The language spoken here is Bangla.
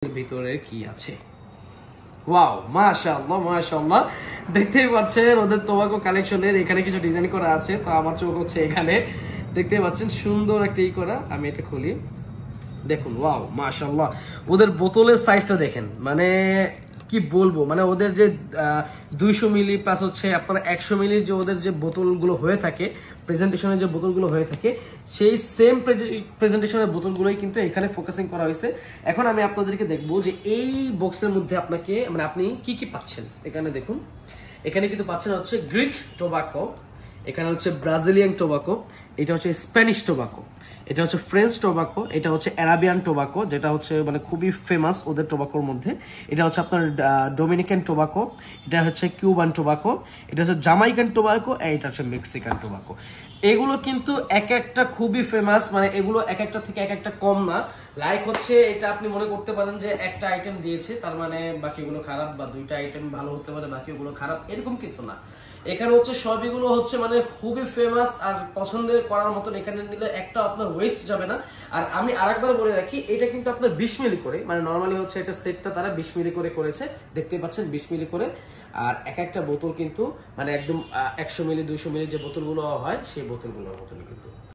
ভিতরে কি আছে। ওয়াও, মাশাআল্লাহ মাশাআল্লাহ, দেখতেই পাচ্ছেন ওদের টোবাকো কালেকশনের এখানে কিছু ডিজাইন করা আছে। তো আমার চোখ হচ্ছে এখানে, দেখতেই পাচ্ছেন সুন্দর একটা ই করা। আমি এটা খুলি, দেখুন ওয়াও মাশাআল্লাহ, ওদের বোতলের সাইজটা দেখেন, মানে কি বলবো, মানে ওদের যে 200 মিলি প্লাস হচ্ছে আপনার 100 মিলি যে ওদের যে বোতলগুলো হয়ে থাকে, প্রেজেন্টেশনের যে বোতলগুলো হয়ে থাকে, সেই সেম প্রেজেন্টেশনের বোতলগুলোই কিন্তু এখানে ফোকাসিং করা হয়েছে। এখন আমি আপনাদেরকে দেখবো যে এই বক্সের মধ্যে আপনাকে মানে আপনি কি কি পাচ্ছেন। এখানে দেখুন, এখানে কিন্তু পাচ্ছেন হচ্ছে গ্রিক টোবাকো, এখানে হচ্ছে ব্রাজিলিয়ান টোবাকো, এটা হচ্ছে স্প্যানিশ টোবাকো, এটা হচ্ছে ফ্রেঞ্চ টোবাকো, এটা হচ্ছে অ্যারাবিয়ান টোবাকো যেটা হচ্ছে মানে খুবই ফেমাস ওদের টোবাকোর মধ্যে, এটা হচ্ছে আপনার ডোমিনিকান টোবাকো, এটা হচ্ছে কিউবান টোবাকো, এটা হচ্ছে জামাইকান টোবাকো, এটা হচ্ছে মেক্সিকান টোবাকো। এগুলো কিন্তু এক একটা খুবই ফেমাস, মানে এগুলো এক একটা থেকে এক একটা কম না। লাইক হচ্ছে এটা আপনি মনে করতে পারেন যে একটা আইটেম দিয়েছে তার মানে বাকিগুলো খারাপ, বা দুইটা আইটেম ভালো হতে পারে বাকিগুলো খারাপ, এরকম কিন্তু না। এখানে হচ্ছে সবগুলো হচ্ছে মানে খুবই ফেমাস আর পছন্দের করার মতন। এখানে নিলে একটা আপনার ওয়েস্ট যাবে না। আর আমি আরেকবার বলে রাখি, এটা কিন্তু আপনার 20 মিলি করে, মানে নরমালি হচ্ছে এটা সেটটা তারা 20 মিলি করে করেছে, দেখতে পাচ্ছেন 20 মিলি করে। আর এক একটা বোতল কিন্তু মানে একদম 100 মিলি 200 মিলি যে বোতলগুলো হয় সেই বোতলগুলোর মতন কিন্তু।